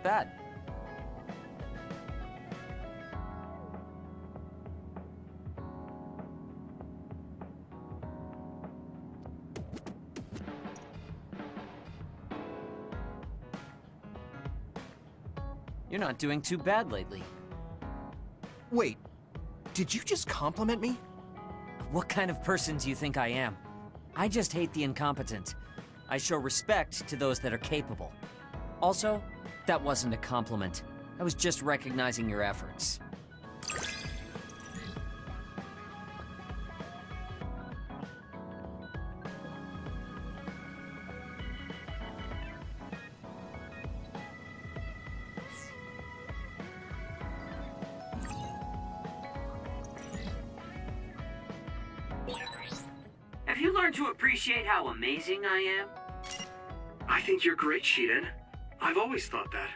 bad. You're not doing too bad lately. Wait, did you just compliment me? What kind of person do you think I am? I just hate the incompetent. I show respect to those that are capable. Also, that wasn't a compliment. I was just recognizing your efforts. Have you learned to appreciate how amazing I am? I think you're great, Shiden. I've always thought that.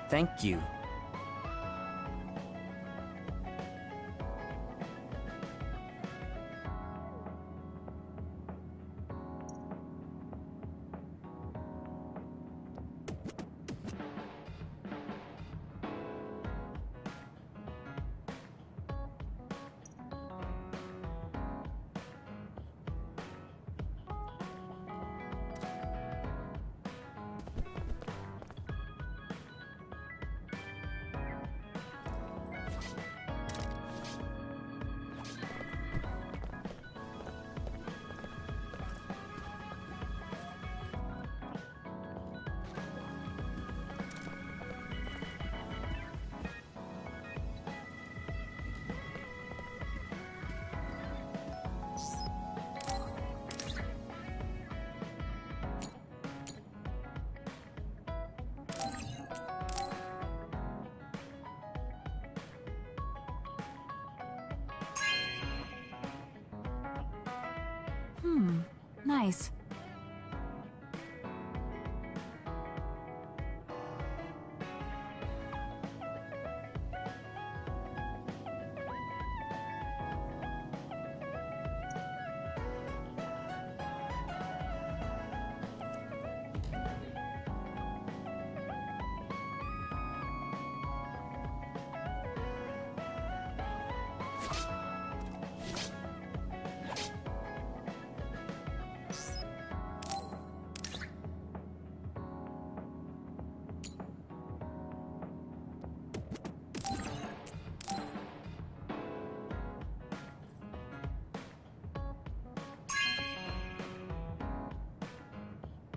Thank you. Nice.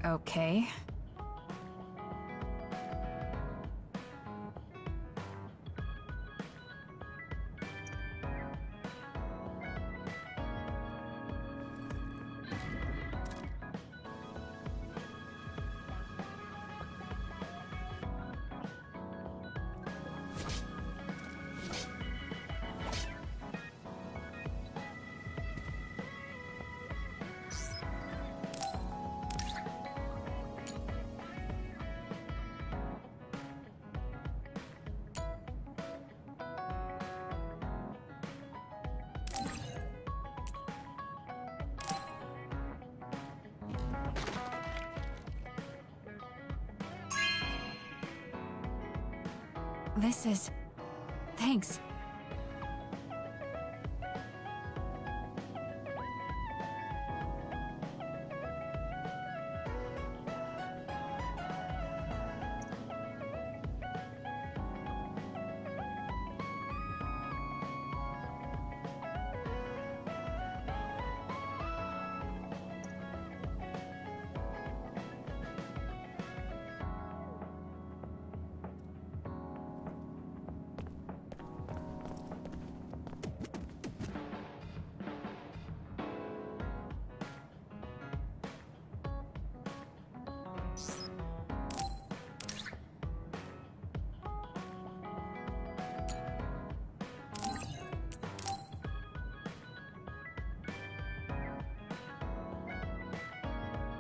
Okay. This is... Thanks.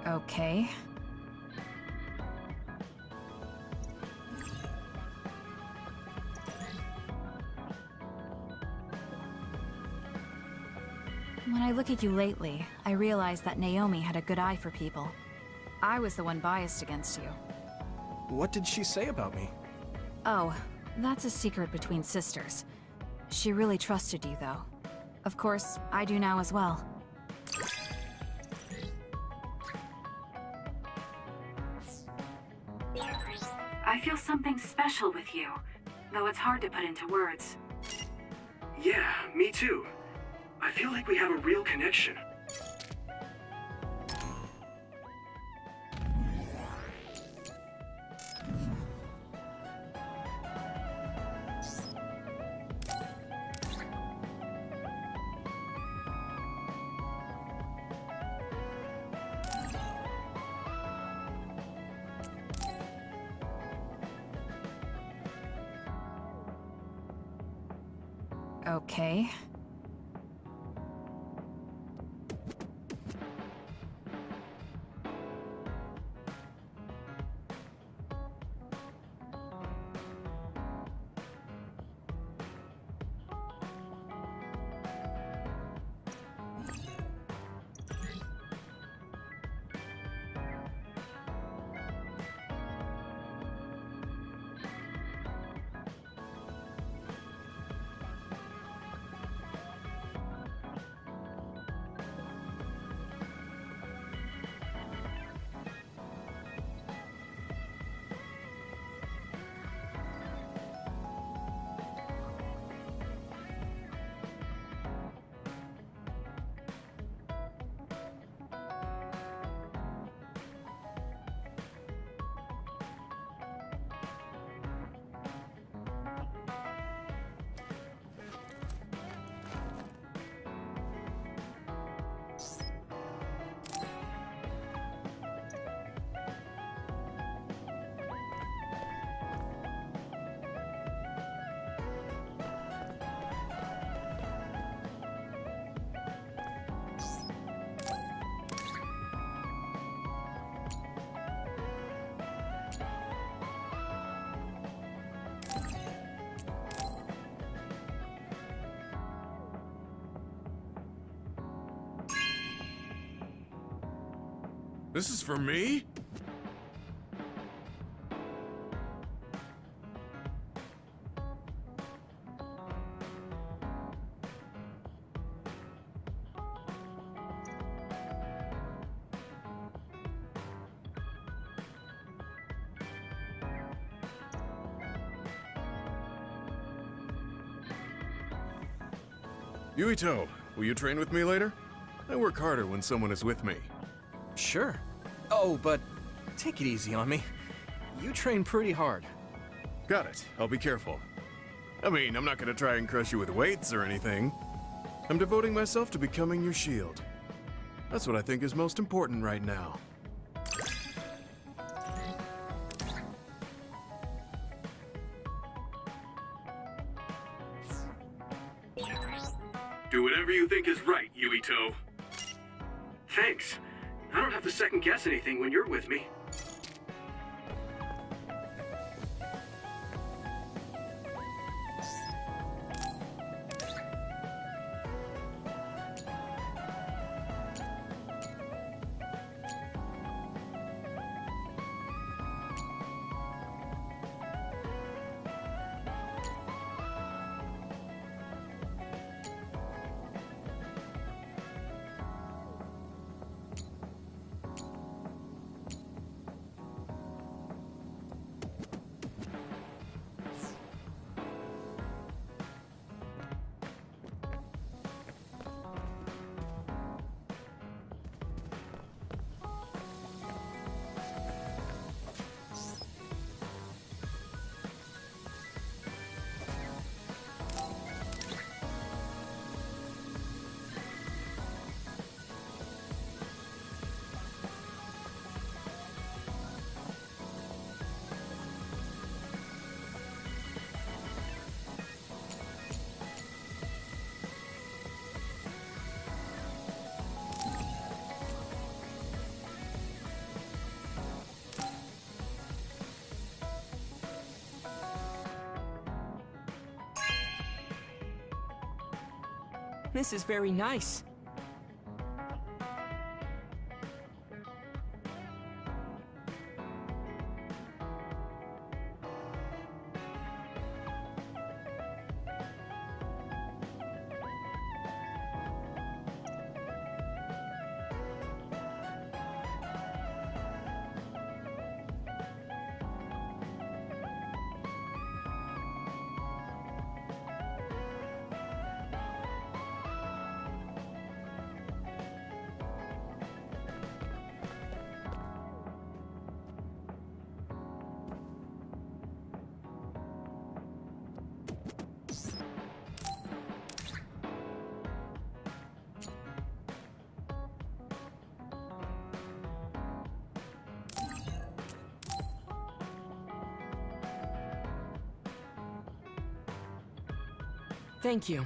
Okay. When I look at you lately, I realize that Naomi had a good eye for people. I was the one biased against you. What did she say about me? Oh, that's a secret between sisters. She really trusted you, though. Of course, I do now as well. I feel something special with you, though it's hard to put into words. Yeah, me too. I feel like we have a real connection. Okay. This is for me? Yuito, will you train with me later? I work harder when someone is with me. Sure. Oh, but take it easy on me. You train pretty hard. Got it. I'll be careful. I mean, I'm not gonna try and crush you with weights or anything. I'm devoting myself to becoming your shield. That's what I think is most important right now. Do whatever you think is right, Yuito. Thanks. I don't have to second guess anything when you're with me. This is very nice. Thank you.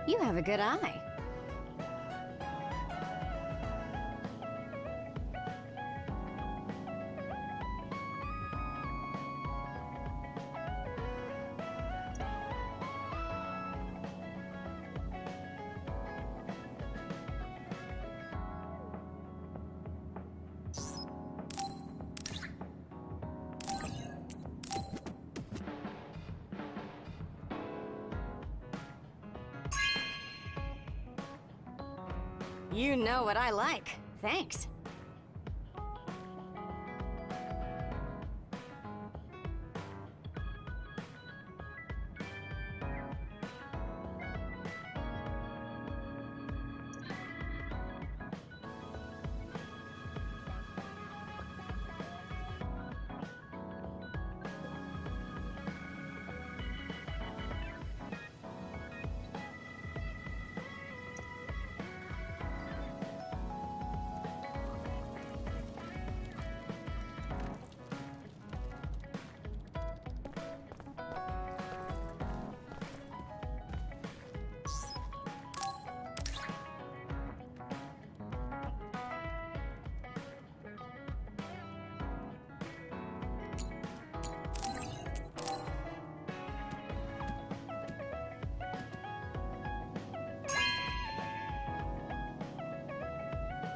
You have a good eye. You know what I like. Thanks.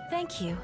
Thank you.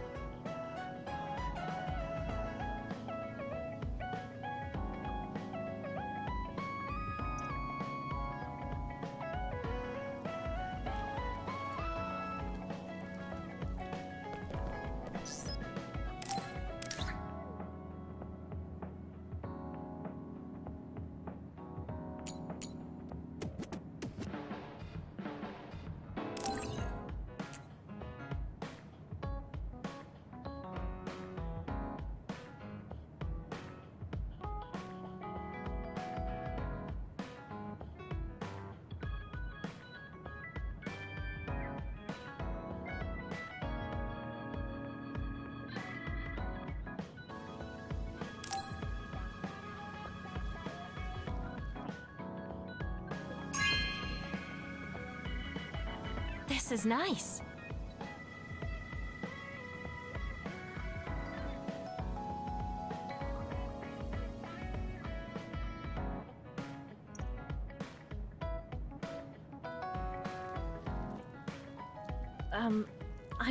This is nice.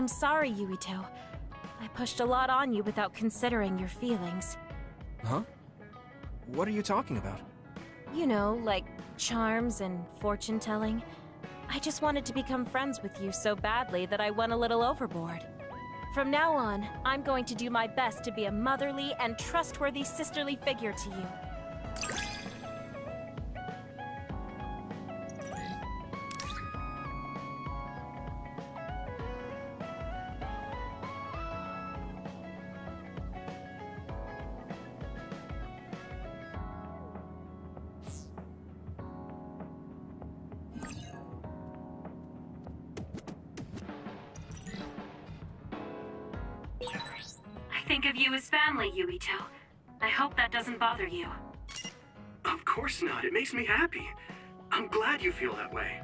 I'm sorry, Yuito. I pushed a lot on you without considering your feelings. Huh? What are you talking about? You know, like charms and fortune-telling. I just wanted to become friends with you so badly that I went a little overboard. From now on, I'm going to do my best to be a motherly and trustworthy sisterly figure to you. I think of you as family, Yuito. I hope that doesn't bother you. Of course not. It makes me happy. I'm glad you feel that way.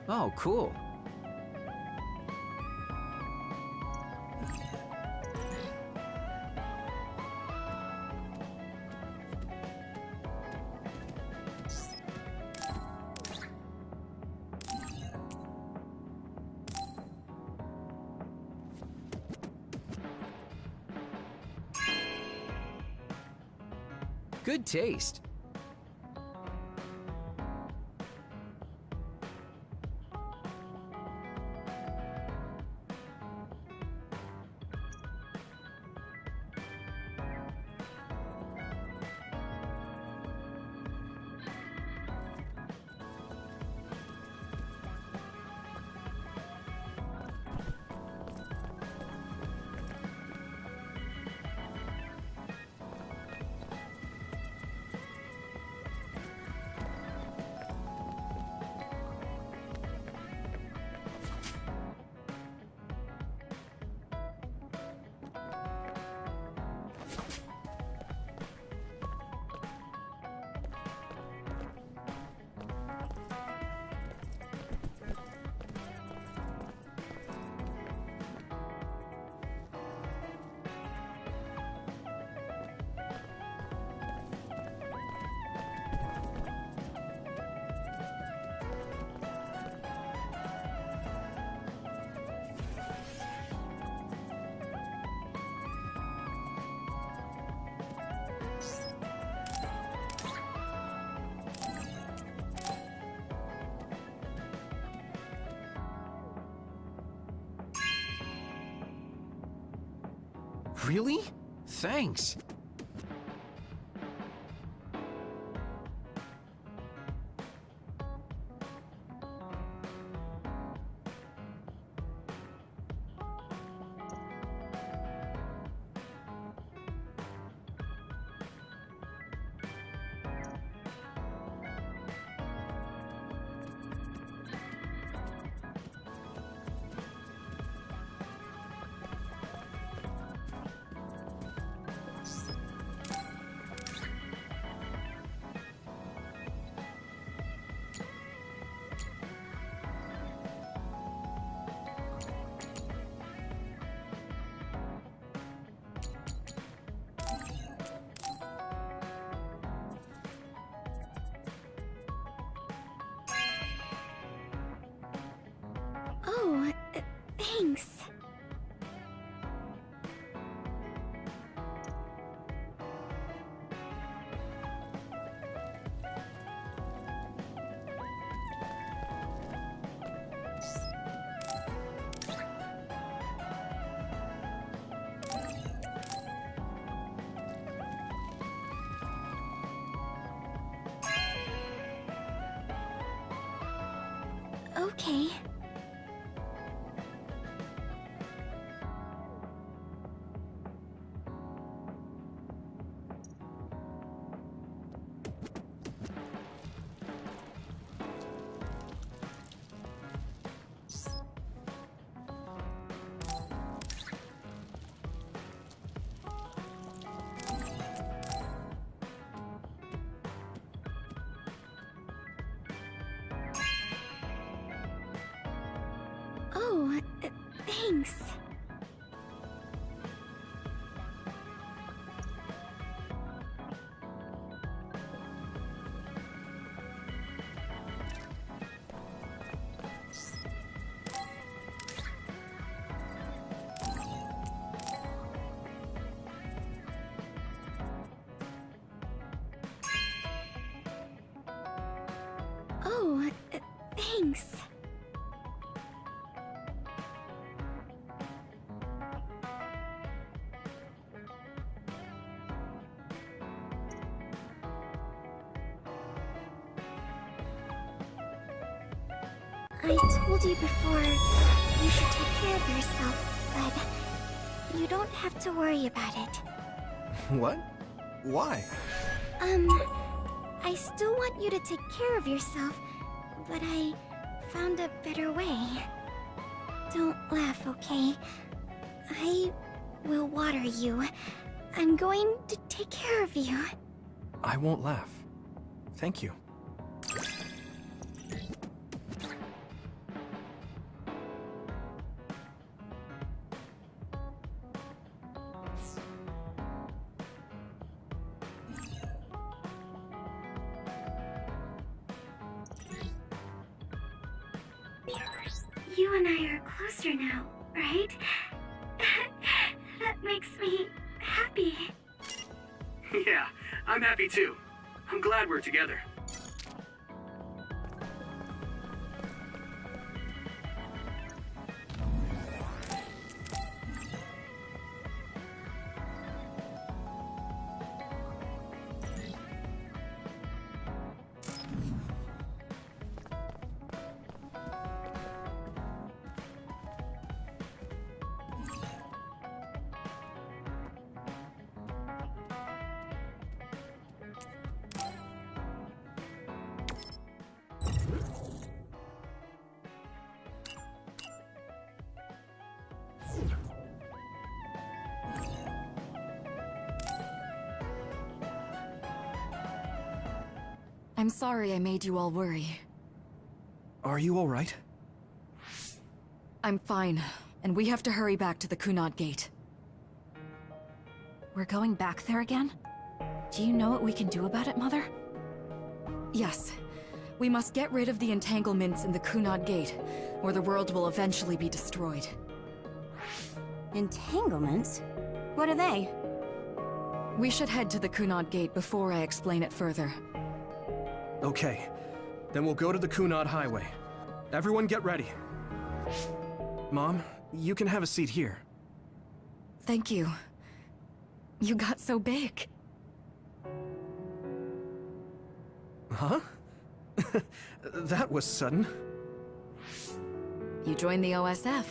Oh, cool. Good taste. Really? thanks. Oh, thanks. Okay. Oh, thanks. Oh, thanks. I told you before, you should take care of yourself, but you don't have to worry about it. What? Why? I still want you to take care of yourself, but I found a better way. Don't laugh, okay? I will water you. I'm going to take care of you. I won't laugh. Thank you. You and I are closer now, right? That makes me happy. Yeah, I'm happy too. I'm glad we're together. I'm sorry I made you all worry. Are you all right? I'm fine, and we have to hurry back to the Kunad Gate. We're going back there again? Do you know what we can do about it, Mother? Yes. We must get rid of the entanglements in the Kunad Gate, or the world will eventually be destroyed. Entanglements? What are they? We should head to the Kunad Gate before I explain it further. Okay. Then we'll go to the Kunad Highway. Everyone get ready. Mom, you can have a seat here. Thank you. You got so big. Huh? That was sudden. You joined the OSF.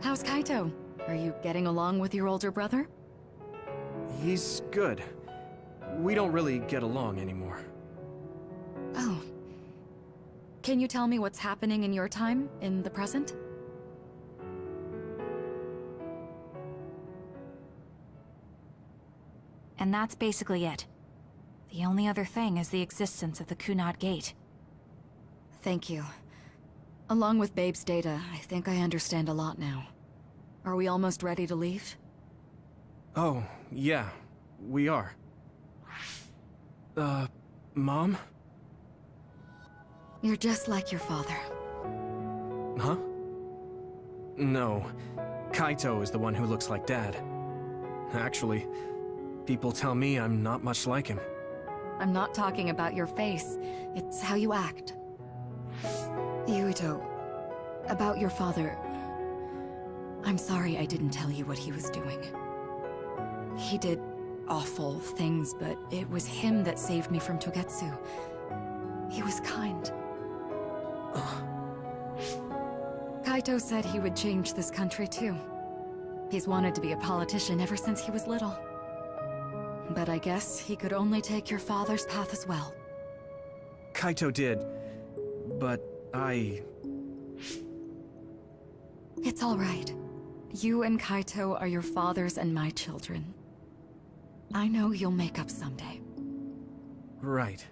How's Kaito? Are you getting along with your older brother? He's good. We don't really get along anymore. Oh. Can you tell me what's happening in your time, in the present? And that's basically it. The only other thing is the existence of the Kunad Gate. Thank you. Along with Babe's data, I think I understand a lot now. Are we almost ready to leave? Oh, yeah, we are. Mom? You're just like your father. Huh? No. Kaito is the one who looks like Dad. Actually, people tell me I'm not much like him. I'm not talking about your face. It's how you act. Yuito, about your father... I'm sorry I didn't tell you what he was doing. He did awful things, but it was him that saved me from Togetsu. He was kind. Kaito said he would change this country too. He's wanted to be a politician ever since he was little. But I guess he could only take your father's path as well. Kaito did, but It's all right. You and Kaito are your father's and my children. I know you'll make up someday. Right.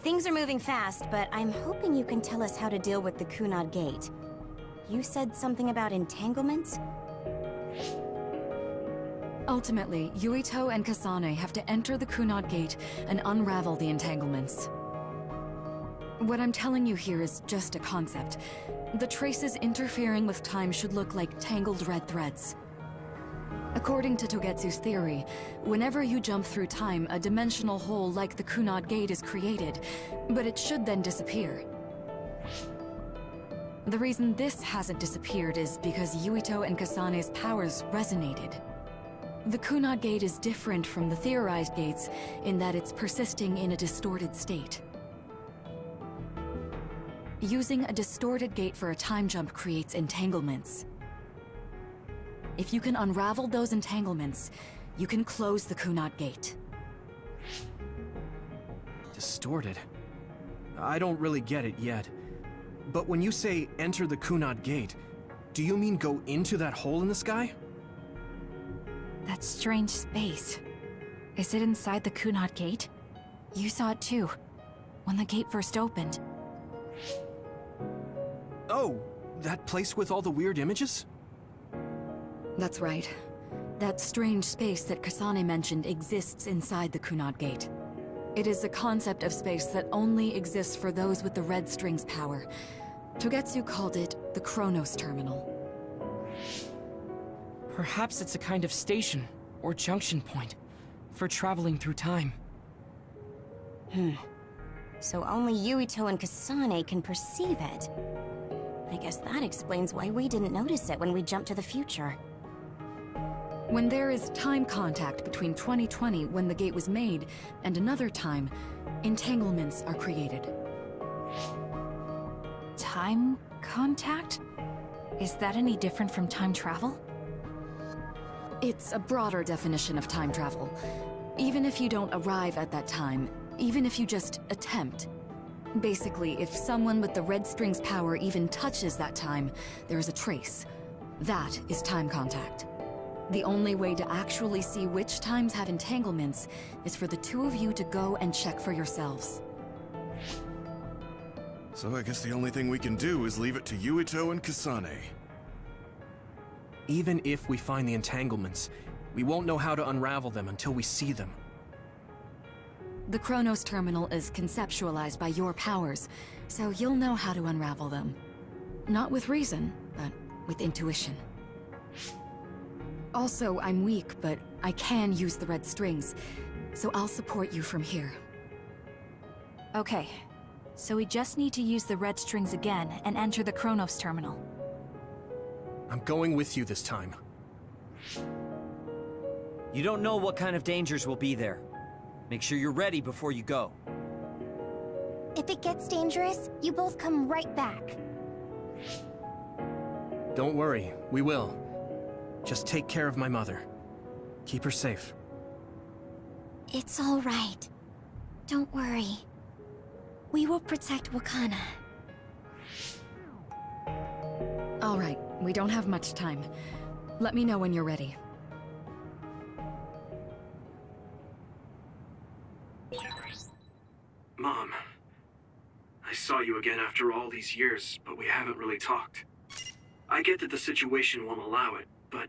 Things are moving fast, but I'm hoping you can tell us how to deal with the Kunad Gate. You said something about entanglements? Ultimately, Yuito and Kasane have to enter the Kunad Gate and unravel the entanglements. What I'm telling you here is just a concept. The traces interfering with time should look like tangled red threads. According to Togetsu's theory, whenever you jump through time, a dimensional hole like the Kunad Gate is created, but it should then disappear. The reason this hasn't disappeared is because Yuito and Kasane's powers resonated. The Kunad Gate is different from the theorized gates in that it's persisting in a distorted state. Using a distorted gate for a time jump creates entanglements. If you can unravel those entanglements, you can close the Kunad Gate. Distorted? I don't really get it yet. But when you say enter the Kunad Gate, do you mean go into that hole in the sky? That strange space. Is it inside the Kunad Gate? You saw it too, when the gate first opened. Oh, that place with all the weird images? That's right. That strange space that Kasane mentioned exists inside the Kunad Gate. It is a concept of space that only exists for those with the red string's power. Togetsu called it the Chronos Terminal. Perhaps it's a kind of station, or junction point, for traveling through time. So only Yuito and Kasane can perceive it. I guess that explains why we didn't notice it when we jumped to the future. When there is time contact between 2020, when the gate was made, and another time, entanglements are created. Time contact? Is that any different from time travel? It's a broader definition of time travel. Even if you don't arrive at that time, even if you just attempt. Basically, if someone with the red string's power even touches that time, there is a trace. That is time contact. The only way to actually see which times have entanglements is for the two of you to go and check for yourselves. So I guess the only thing we can do is leave it to Yuito and Kasane. Even if we find the entanglements, we won't know how to unravel them until we see them. The Chronos terminal is conceptualized by your powers, so you'll know how to unravel them. Not with reason, but with intuition. Also, I'm weak, but I can use the red strings, so I'll support you from here. Okay, so we just need to use the red strings again and enter the Chronos terminal. I'm going with you this time. You don't know what kind of dangers will be there. Make sure you're ready before you go. If it gets dangerous, you both come right back. Don't worry, we will. Just take care of my mother. Keep her safe. It's all right. Don't worry. We will protect Wakana. All right, we don't have much time. Let me know when you're ready. Mom, I saw you again after all these years, but we haven't really talked. I get that the situation won't allow it, but...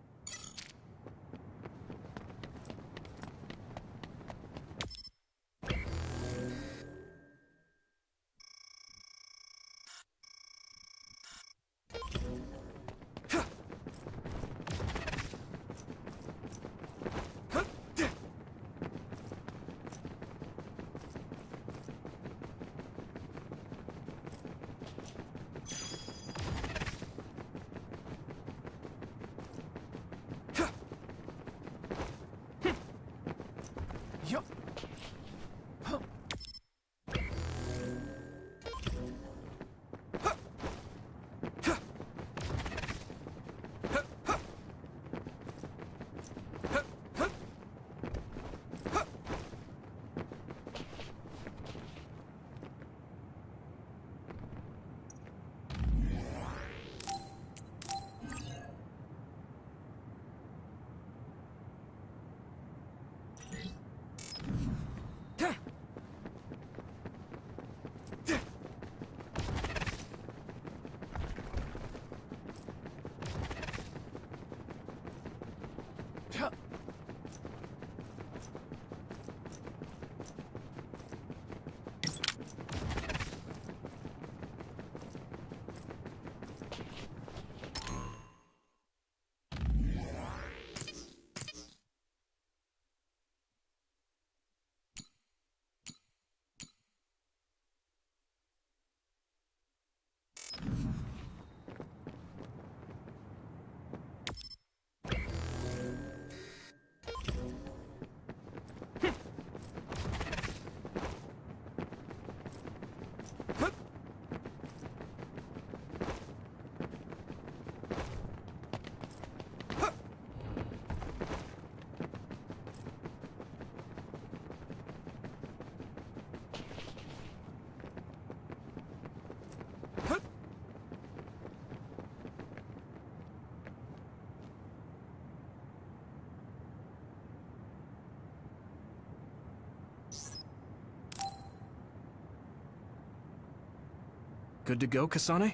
Good to go, Kasane?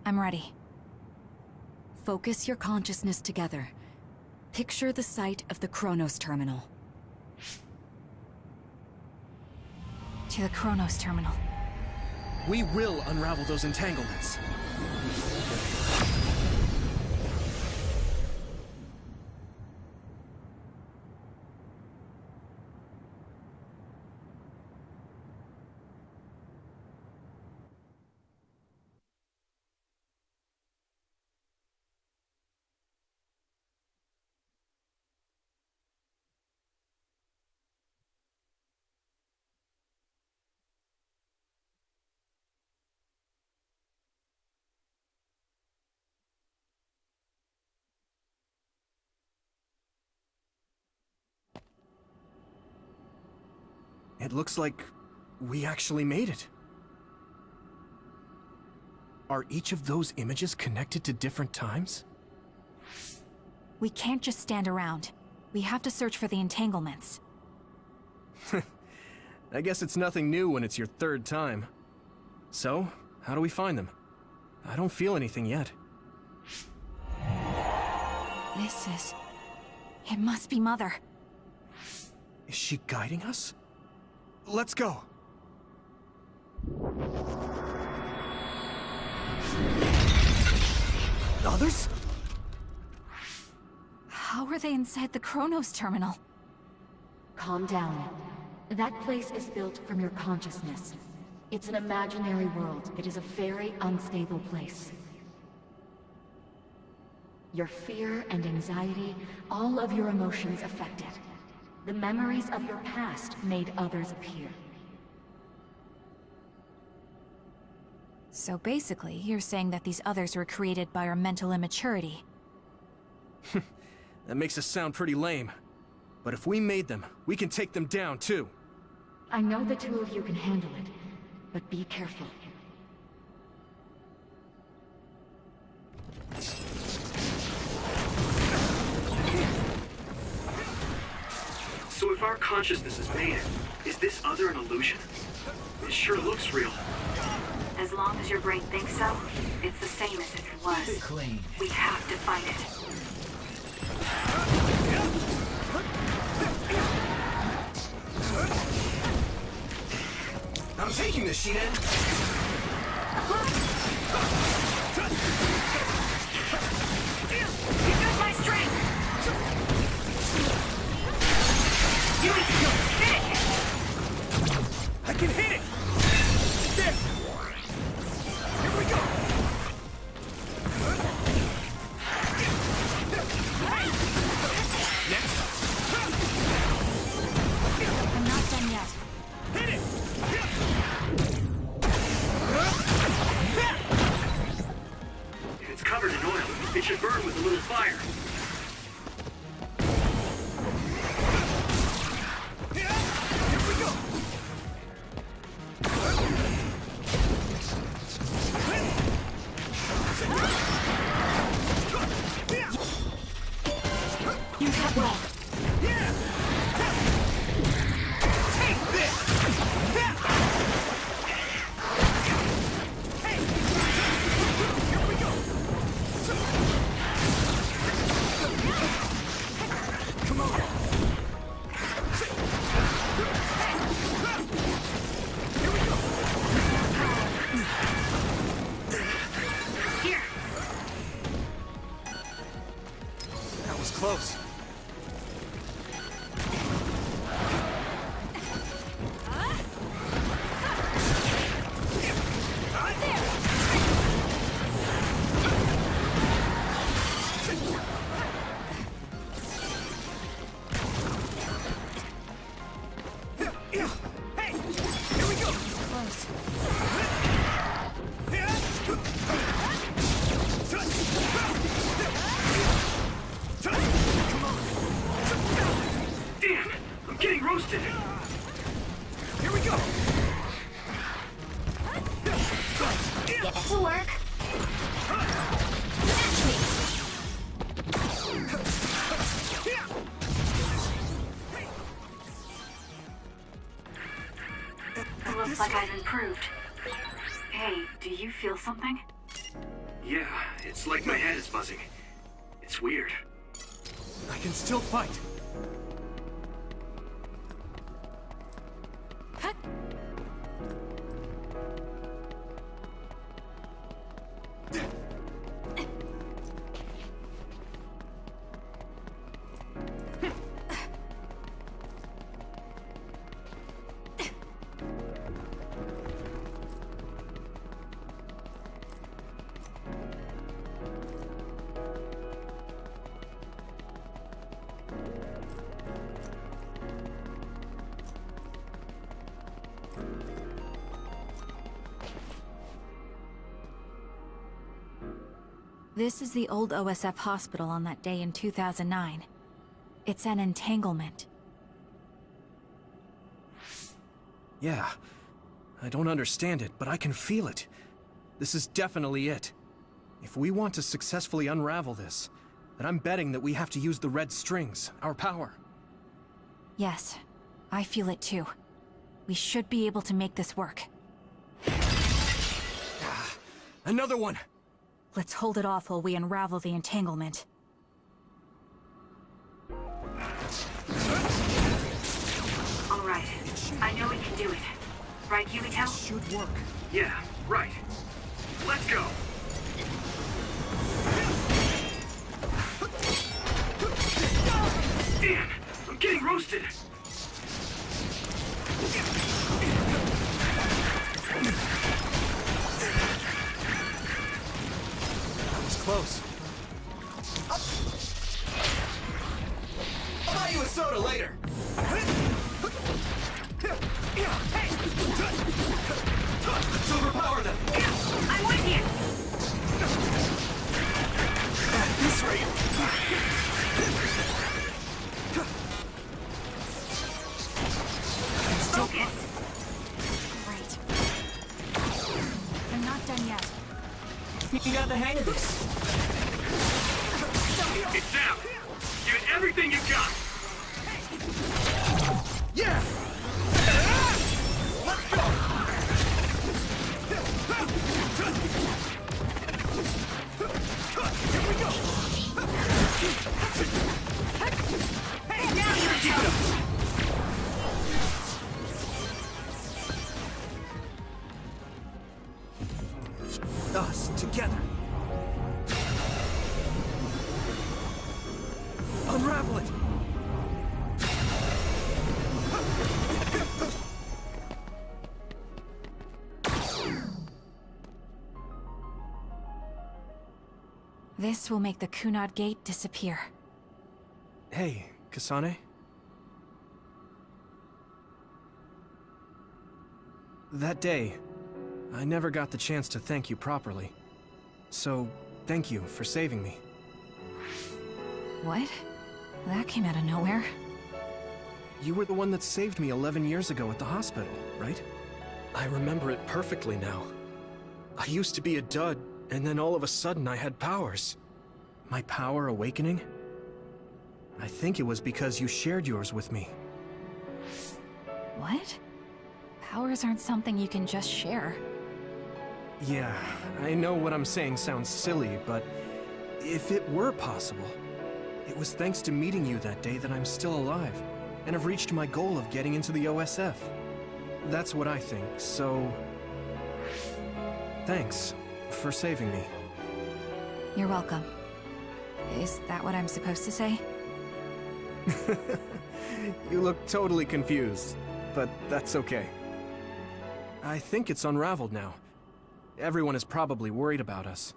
I'm ready. Focus your consciousness together. Picture the site of the Chronos terminal. To the Chronos terminal. We will unravel those entanglements. It looks like we actually made it. Are each of those images connected to different times? We can't just stand around. We have to search for the entanglements. I guess it's nothing new when it's your third time. So, how do we find them? I don't feel anything yet. It must be Mother. Is she guiding us? Let's go! Others? How are they inside the Chronos terminal? Calm down. That place is built from your consciousness. It's an imaginary world. It is a very unstable place. Your fear and anxiety, all of your emotions affected. The memories of your past made others appear. So basically, you're saying that these others were created by our mental immaturity. That makes us sound pretty lame. But if we made them, we can take them down too. I know the two of you can handle it, but be careful. So if our consciousness is made, is this other an illusion? It sure looks real. As long as your brain thinks so, it's the same as if it was. Clean. We have to fight it. I'm taking this, Shiden! You got my strength! You need to hit it! I can hit it! There! Here we go! Next! I'm not done yet. Hit it! If it's covered in oil, it should burn with a little fire. Close. Looks like I've improved. Hey, do you feel something? Yeah, it's like my head is buzzing. It's weird. I can still fight. This is the old OSF hospital on that day in 2009. It's an entanglement. Yeah. I don't understand it, but I can feel it. This is definitely it. If we want to successfully unravel this, then I'm betting that we have to use the red strings, our power. Yes, I feel it too. We should be able to make this work. Another one! Let's hold it off while we unravel the entanglement. All right. I know we can do it. Right, Yumito? Should work. Yeah, right. Let's go! Damn! I'm getting roasted! That was close. I'll buy you a soda later! Let's overpower them! I'm with you! At this rate... Focus! Right. I'm not done yet. You got the hang of this. It's down! Give it everything you've got! Yeah! Let's go! Here we go! Hey, now Yumito! Us together. Unravel it. This will make the Kunad Gate disappear. Hey, Kasane? That day, I never got the chance to thank you properly. So, thank you for saving me. What? That came out of nowhere. You were the one that saved me 11 years ago at the hospital, right? I remember it perfectly now. I used to be a dud, and then all of a sudden I had powers. My power awakening? I think it was because you shared yours with me. What? Powers aren't something you can just share. Yeah, I know what I'm saying sounds silly, but if it were possible, it was thanks to meeting you that day that I'm still alive, and have reached my goal of getting into the OSF. That's what I think, so... thanks for saving me. You're welcome. Is that what I'm supposed to say? You look totally confused, but that's okay. I think it's unraveled now. Everyone is probably worried about us.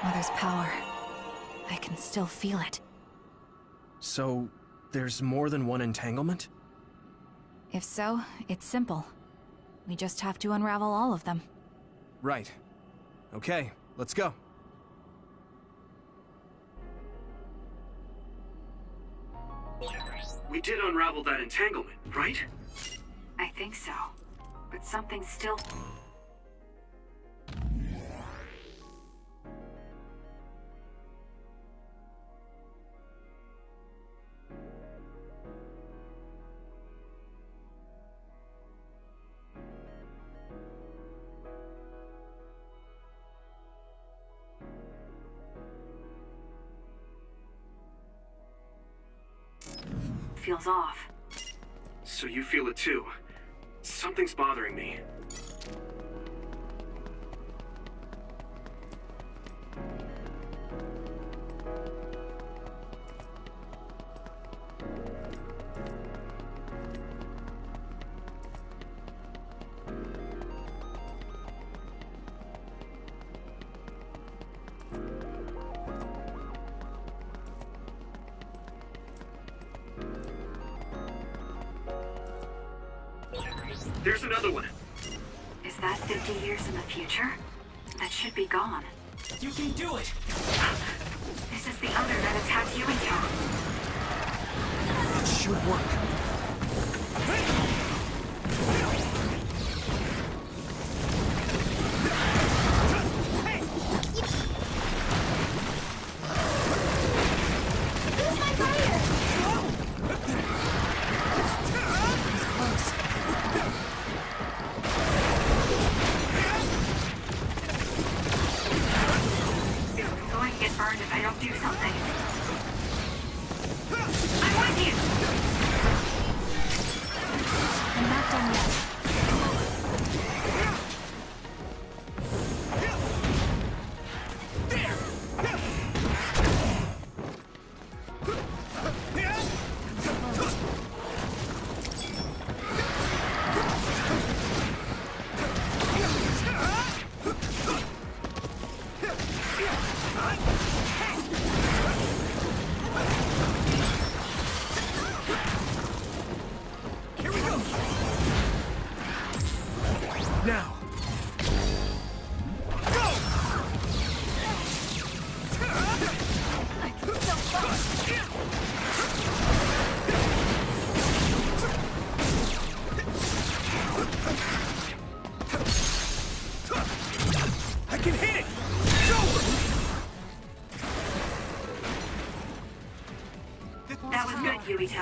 Mother's power. I can still feel it. So, there's more than one entanglement? If so, it's simple. We just have to unravel all of them. Right. Okay, let's go. We did unravel that entanglement, right? I think so. But something's still... feels off. So you feel it too. Something's bothering me. There's another one. Is that 50 years in the future? That should be gone. You can do it! This is the other that attacked Yumito. It should work.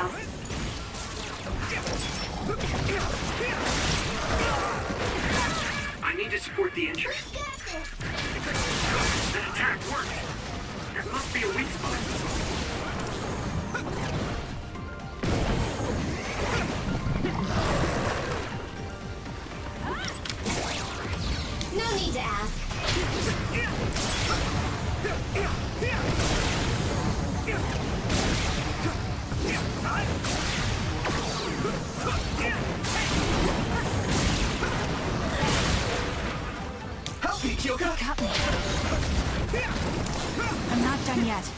help. I need to support the injured. That attack worked. There must be a weak spot. No need to ask. Help me, Kyoka! Got me. I'm not done yet.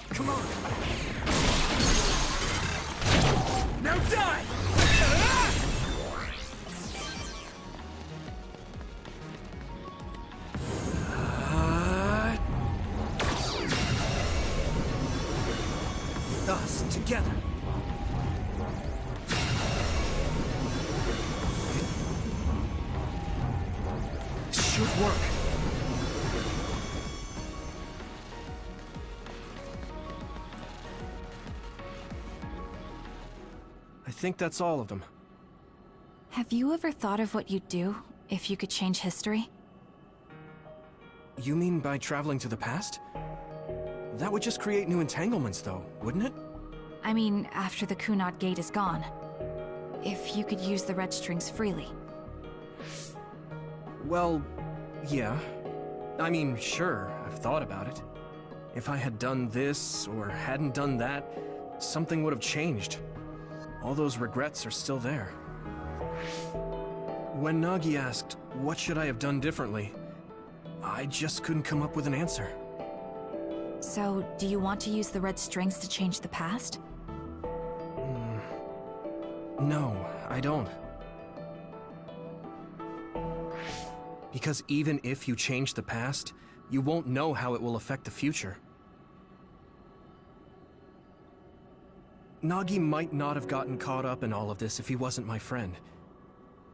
Come on! Now die! Us together. Should work. I think that's all of them. Have you ever thought of what you'd do if you could change history? You mean by traveling to the past? That would just create new entanglements, though, wouldn't it? I mean, after the Kunad Gate is gone. If you could use the red strings freely. Well, yeah. I mean, sure, I've thought about it. If I had done this, or hadn't done that, something would have changed. All those regrets are still there. When Nagi asked, what should I have done differently, I just couldn't come up with an answer. So, do you want to use the red strings to change the past? No, I don't. Because even if you change the past, you won't know how it will affect the future. Nagi might not have gotten caught up in all of this if he wasn't my friend.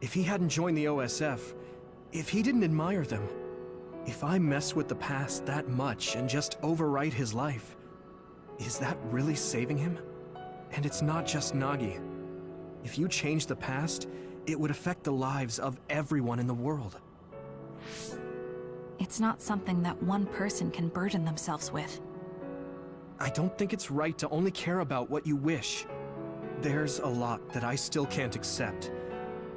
If he hadn't joined the OSF, if he didn't admire them, if I mess with the past that much and just overwrite his life, is that really saving him? And it's not just Nagi. If you change the past, it would affect the lives of everyone in the world. It's not something that one person can burden themselves with. I don't think it's right to only care about what you wish. There's a lot that I still can't accept,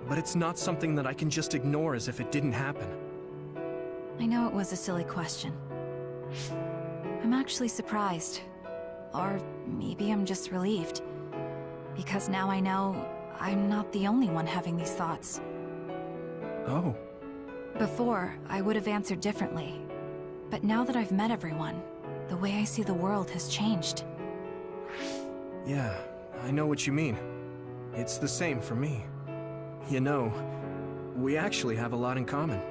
but it's not something that I can just ignore as if it didn't happen. I know it was a silly question. I'm actually surprised. Or maybe I'm just relieved. Because now I know I'm not the only one having these thoughts. Oh. Before, I would have answered differently. But now that I've met everyone, the way I see the world has changed. Yeah, I know what you mean. It's the same for me. You know, we actually have a lot in common.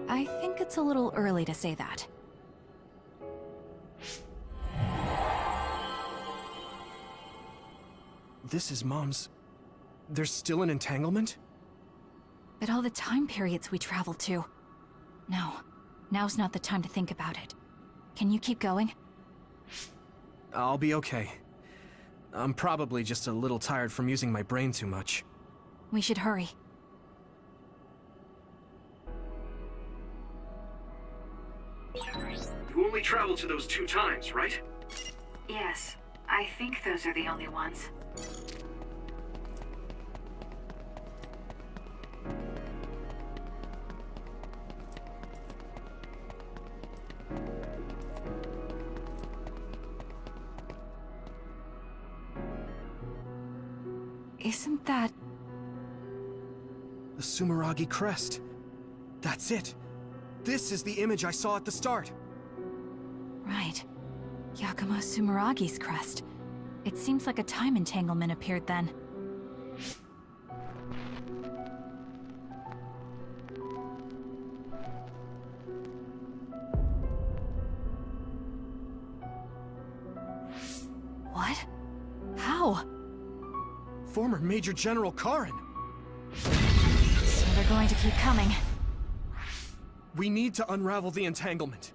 I think it's a little early to say that. This is Mom's... There's still an entanglement? But all the time periods we traveled to. No, now's not the time to think about it. Can you keep going? I'll be okay. I'm probably just a little tired from using my brain too much. We should hurry. You only traveled to those 2 times, right? Yes, I think those are the only ones. Isn't that... The Sumeragi crest. That's it. This is the image I saw at the start. Right. Yakumo Sumeragi's crest. It seems like a time entanglement appeared then. What? How? Former Major General Karin. So they're going to keep coming. We need to unravel the entanglement.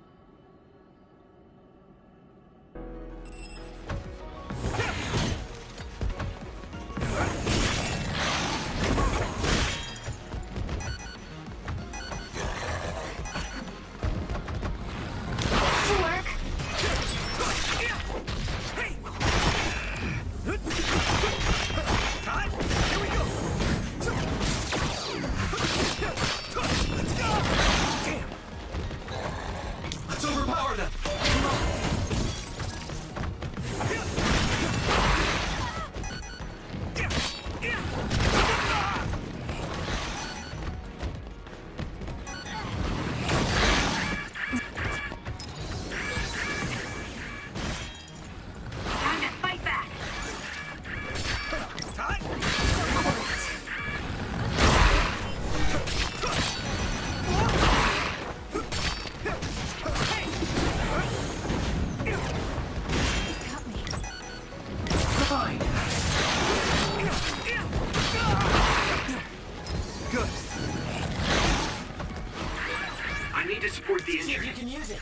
music.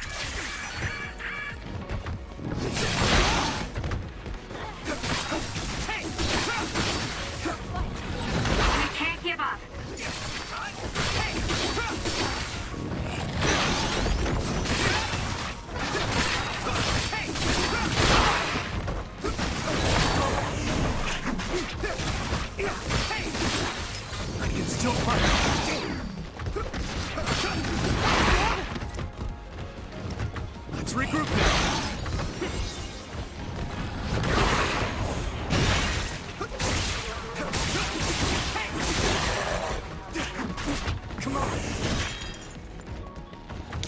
We can't give up. I can still fight. Let's regroup now. Come on.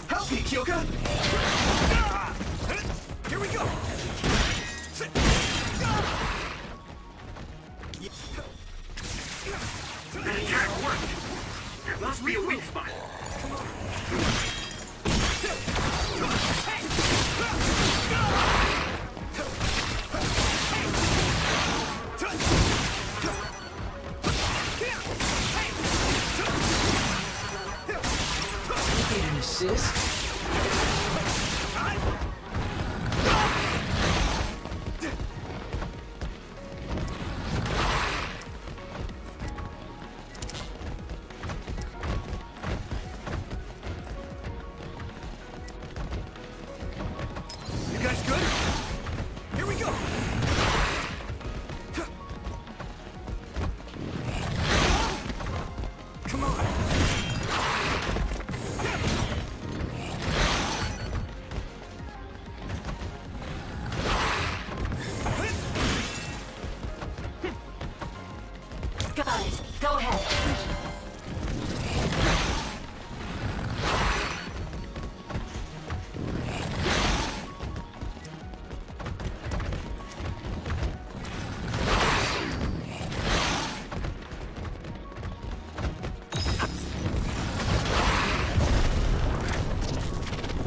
Help me, Kyoka. Here we go. That attack worked. There must be a weak spot. Get an assist? You guys good? Here we go. Come on. Got it. Go ahead.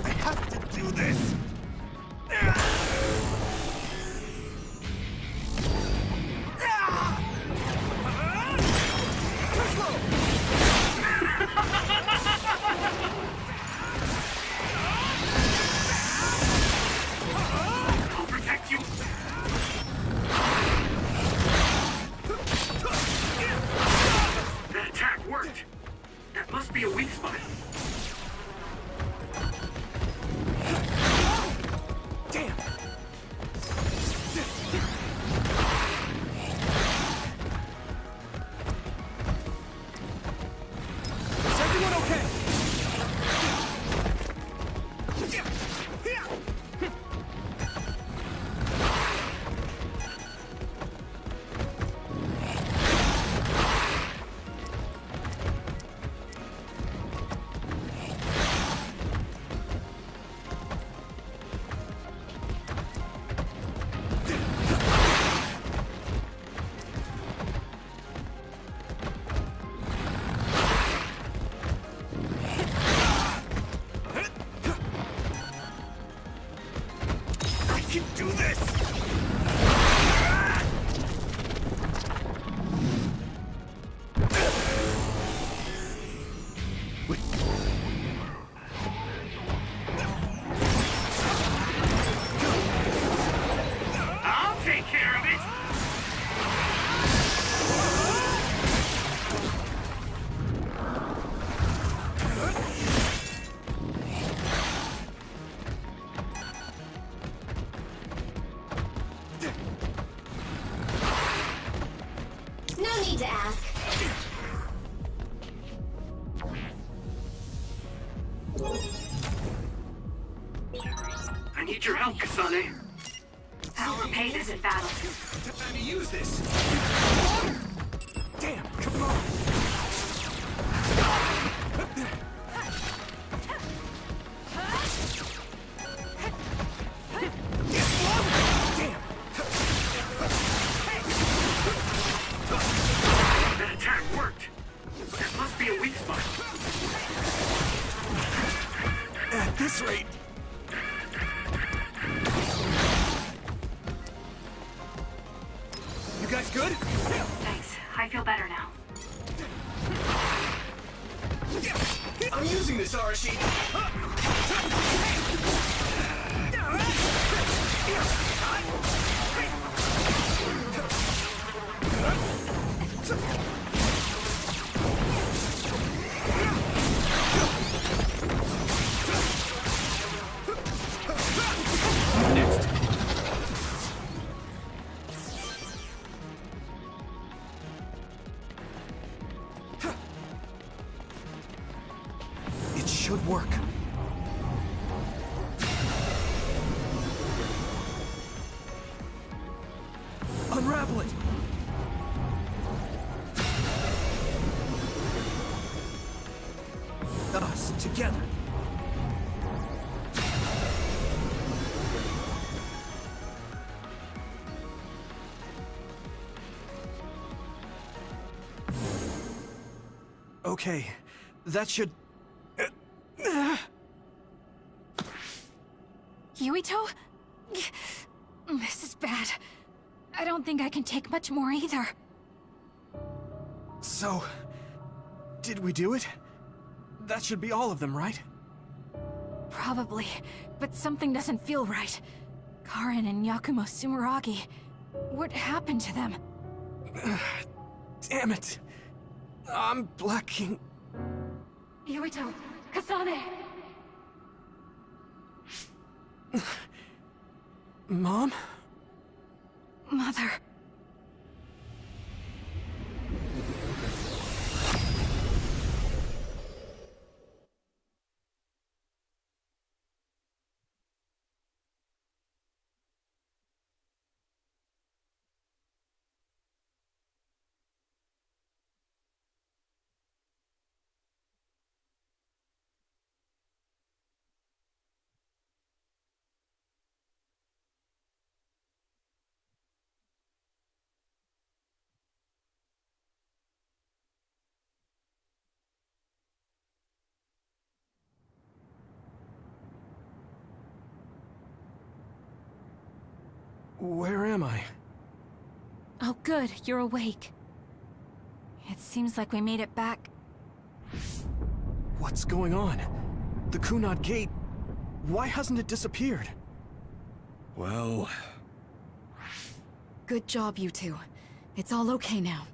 I have to do this. I'll protect you. That attack worked. That must be a weak spot. Damn. Is everyone okay? I can do this! I'll take care of it. No need to ask. I need your help, Kasane. I'll repay this in battle. Time to use this. Damn, come on. Damn. That attack worked. That must be a weak spot. At this rate. You guys good? Thanks. I feel better now. I'm using this Arashi! Next. It should work. Unravel it! Us, together. Okay, that should... Yuito? This is bad. I don't think I can take much more either. So... did we do it? That should be all of them, right? Probably, but something doesn't feel right. Karen and Yakumo Sumeragi. What happened to them? Damn it! I'm blacking... Yuito! Kasane! Mom? Mother... Where am I? Oh good, you're awake. It seems like we made it back. What's going on? The Kunad Gate... why hasn't it disappeared? Well... Good job, you two. It's all okay now.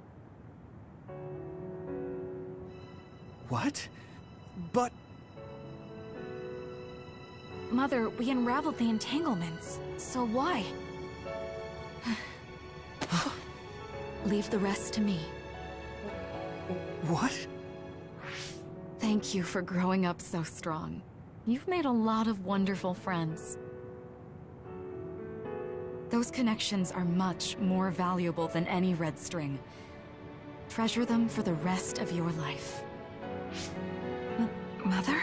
What? But... Mother, we unraveled the entanglements. So why? Leave the rest to me. What? Thank you for growing up so strong. You've made a lot of wonderful friends. Those connections are much more valuable than any red string. Treasure them for the rest of your life. Mother?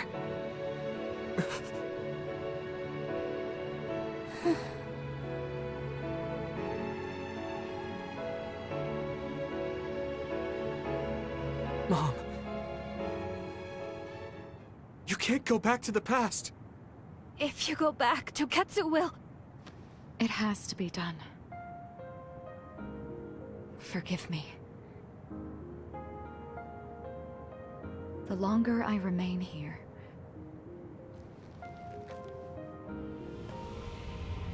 Mom. You can't go back to the past. If you go back, Toketsu will... It has to be done. Forgive me. The longer I remain here,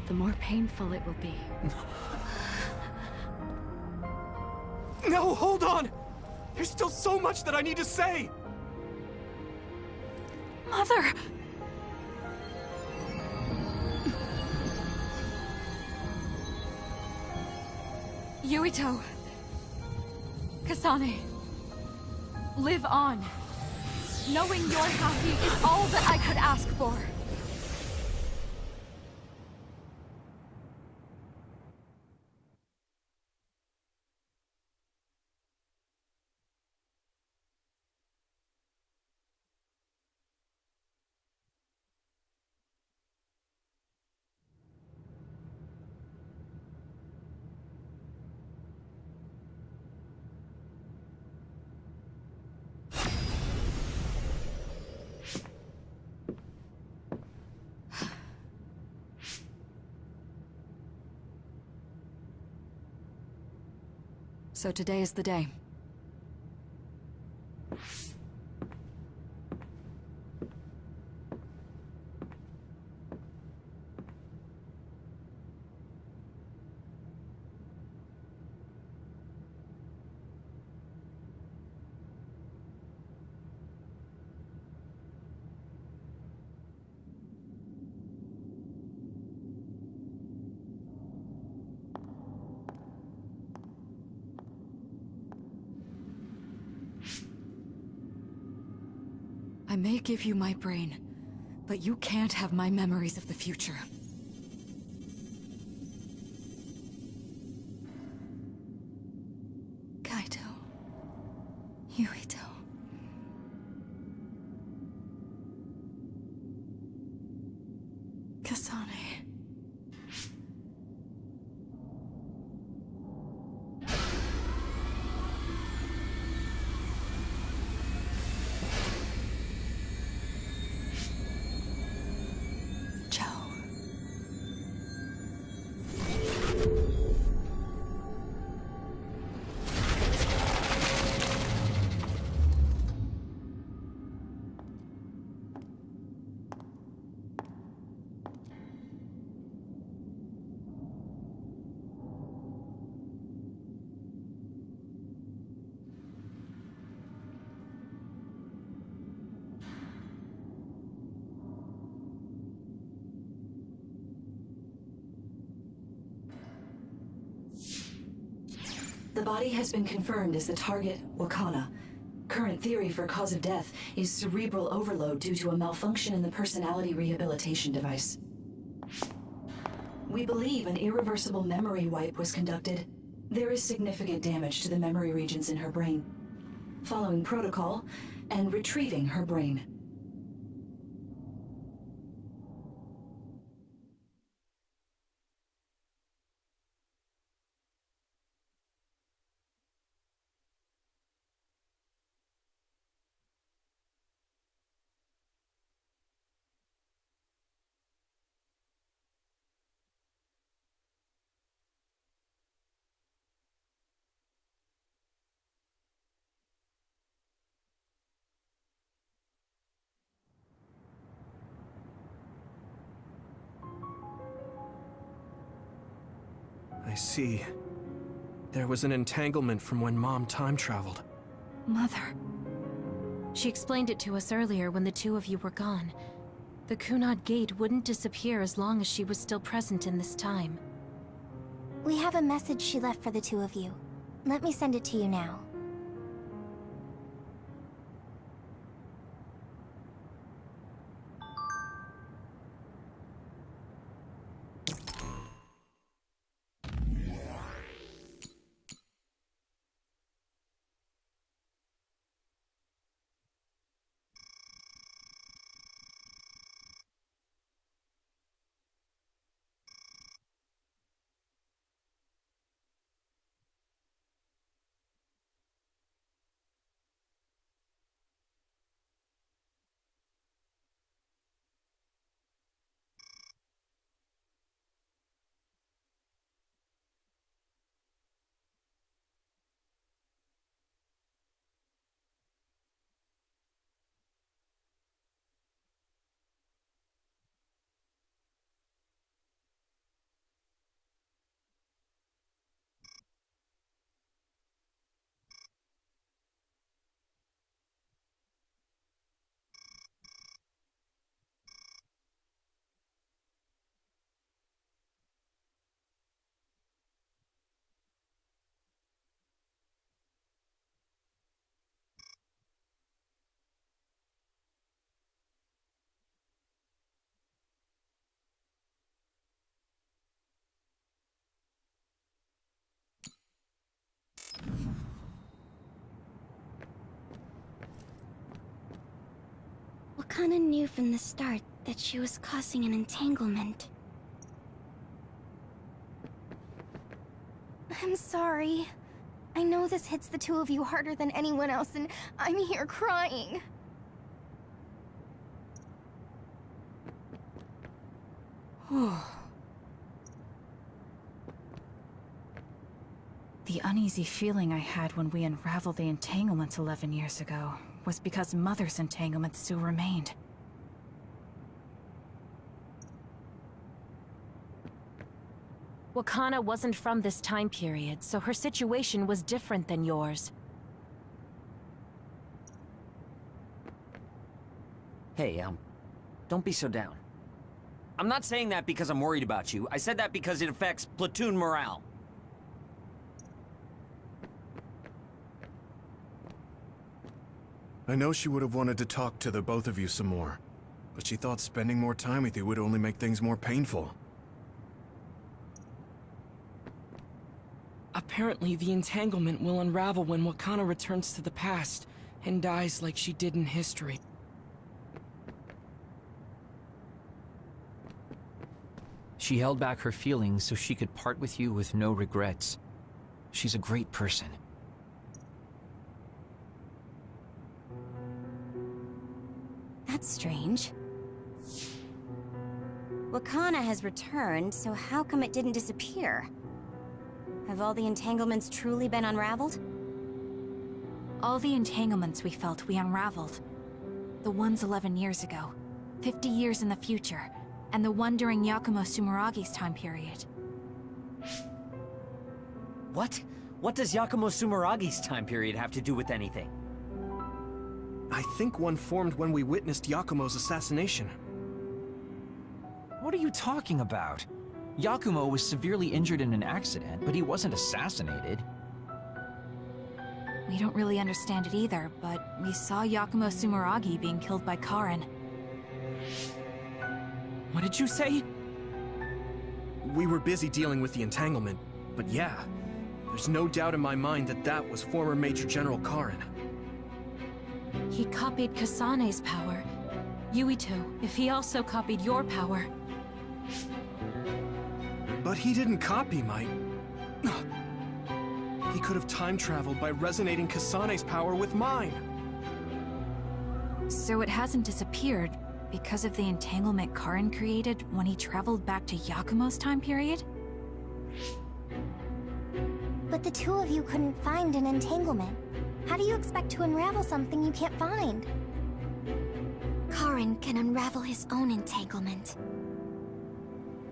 the more painful it will be. No, hold on! There's still so much that I need to say! Mother! Yuito! Kasane! Live on! Knowing you're happy is all that I could ask for! So today is the day. may give you my brain, but you can't have my memories of the future. Kaito. Yuito. Kasane. The body has been confirmed as the target, Wakana. Current theory for cause of death is cerebral overload due to a malfunction in the personality rehabilitation device. We believe an irreversible memory wipe was conducted. There is significant damage to the memory regions in her brain. Following protocol and retrieving her brain. I see. There was an entanglement from when Mom time traveled. Mother. She explained it to us earlier when the two of you were gone. The Kunad Gate wouldn't disappear as long as she was still present in this time. We have a message she left for the two of you. Let me send it to you now. Wakana knew from the start that she was causing an entanglement. I'm sorry. I know this hits the two of you harder than anyone else, and I'm here crying. The uneasy feeling I had when we unraveled the entanglements 11 years ago was because Mother's entanglement still remained. Wakana wasn't from this time period, so her situation was different than yours. Hey, don't be so down. I'm not saying that because I'm worried about you. I said that because it affects platoon morale. I know she would have wanted to talk to the both of you some more, but she thought spending more time with you would only make things more painful. Apparently, the entanglement will unravel when Wakana returns to the past and dies like she did in history. She held back her feelings so she could part with you with no regrets. She's a great person. That's strange. Wakana has returned, so how come it didn't disappear? Have all the entanglements truly been unraveled? All the entanglements we felt, we unraveled. The ones 11 years ago, 50 years in the future, and the one during Yakumo Sumeragi's time period. What? What does Yakumo Sumeragi's time period have to do with anything? I think one formed when we witnessed Yakumo's assassination. What are you talking about? Yakumo was severely injured in an accident, but he wasn't assassinated. We don't really understand it either, but we saw Yakumo Sumeragi being killed by Karin. What did you say? We were busy dealing with the entanglement, but yeah, there's no doubt in my mind that that was former Major General Karin. He copied Kasane's power. Yuito, if he also copied your power. But he didn't copy my... He could have time-traveled by resonating Kasane's power with mine. So it hasn't disappeared because of the entanglement Karin created when he traveled back to Yakumo's time period? But the two of you couldn't find an entanglement. How do you expect to unravel something you can't find? Karin can unravel his own entanglement.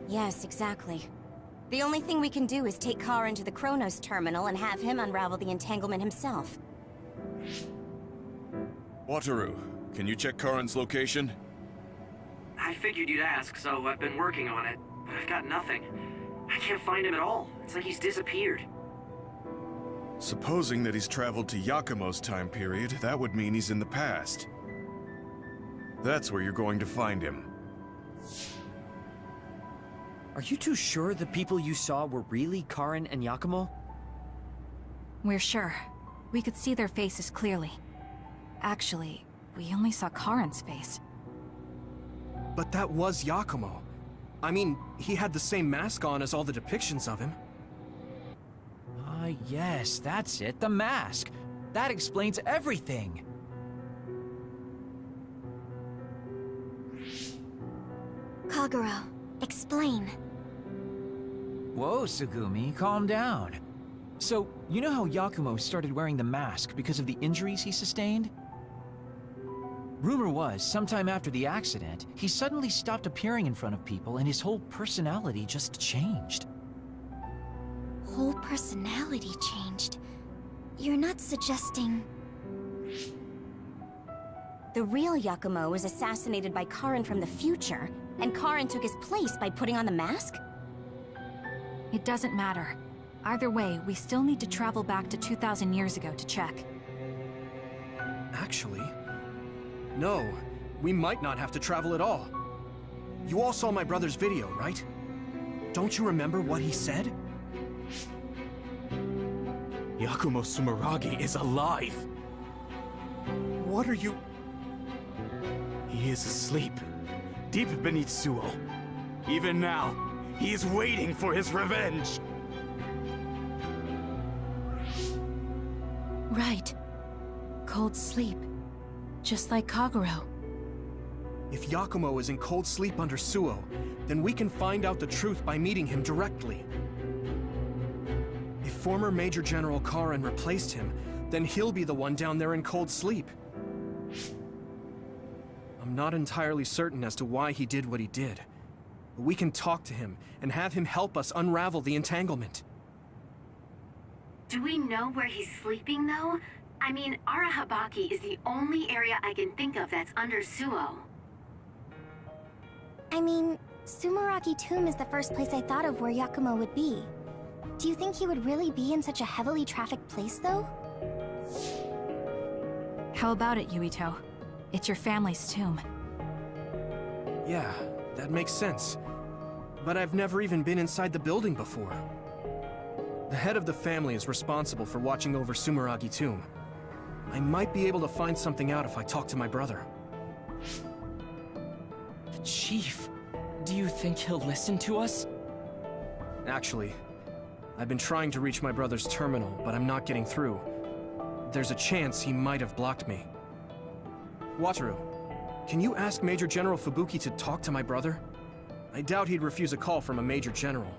Yes, exactly. The only thing we can do is take Karin to the Chronos terminal and have him unravel the entanglement himself. Wataru, can you check Karin's location? I figured you'd ask, so I've been working on it, but I've got nothing. I can't find him at all. It's like he's disappeared. Supposing that he's traveled to Yakumo's time period, that would mean he's in the past. That's where you're going to find him. Are you too sure the people you saw were really Karin and Yakumo? We're sure. We could see their faces clearly. Actually, we only saw Karin's face. But that was Yakumo. I mean, he had the same mask on as all the depictions of him. Ah, yes, that's it, the mask. That explains everything. Kagero, explain. Whoa, Tsugumi, calm down. So, you know how Yakumo started wearing the mask because of the injuries he sustained? Rumor was, sometime after the accident, he suddenly stopped appearing in front of people and his whole personality just changed. Whole personality changed. You're not suggesting... The real Yakumo was assassinated by Karin from the future, and Karin took his place by putting on the mask? It doesn't matter. Either way, we still need to travel back to 2,000 years ago to check. Actually, no. We might not have to travel at all. You all saw my brother's video, right? Don't you remember what he said? Yakumo Sumeragi is alive! What are you... He is asleep, deep beneath Suo. Even now, he is waiting for his revenge! Right. Cold sleep. Just like Kagero. If Yakumo is in cold sleep under Suo, then we can find out the truth by meeting him directly. If former Major General Karin replaced him, then he'll be the one down there in cold sleep. I'm not entirely certain as to why he did what he did. But we can talk to him and have him help us unravel the entanglement. Do we know where he's sleeping, though? I mean, Arahabaki is the only area I can think of that's under Suo. I mean, Sumeragi Tomb is the first place I thought of where Yakumo would be. Do you think he would really be in such a heavily trafficked place, though? How about it, Yuito? It's your family's tomb. Yeah, that makes sense. But I've never even been inside the building before. The head of the family is responsible for watching over Sumeragi Tomb. I might be able to find something out if I talk to my brother. The chief. Do you think he'll listen to us? Actually, I've been trying to reach my brother's terminal, but I'm not getting through. There's a chance he might have blocked me. Wataru, can you ask Major General Fubuki to talk to my brother? I doubt he'd refuse a call from a Major General.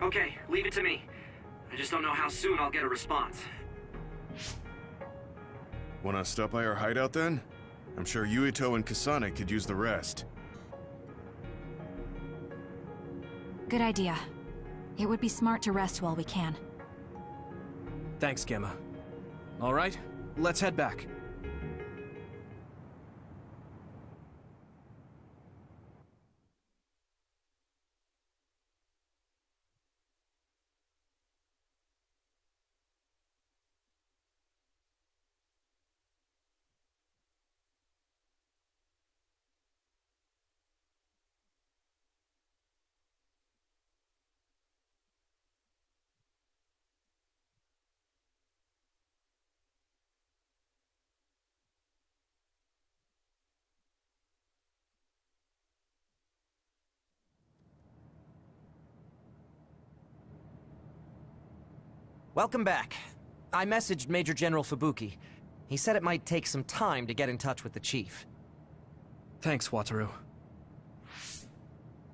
Okay, leave it to me. I just don't know how soon I'll get a response. Wanna stop by our hideout then? I'm sure Yuito and Kasane could use the rest. Good idea. It would be smart to rest while we can. Thanks, Gemma. All right, let's head back. Welcome back. I messaged Major General Fubuki. He said it might take some time to get in touch with the chief. Thanks, Wataru.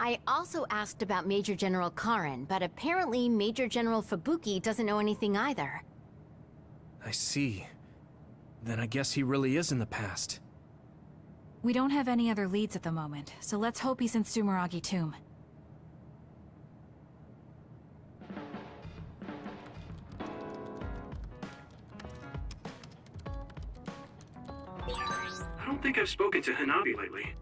I also asked about Major General Karen, but apparently Major General Fubuki doesn't know anything either. I see. Then I guess he really is in the past. We don't have any other leads at the moment, so let's hope he's in Sumeragi Tomb. I don't think I've spoken to Hanabi lately.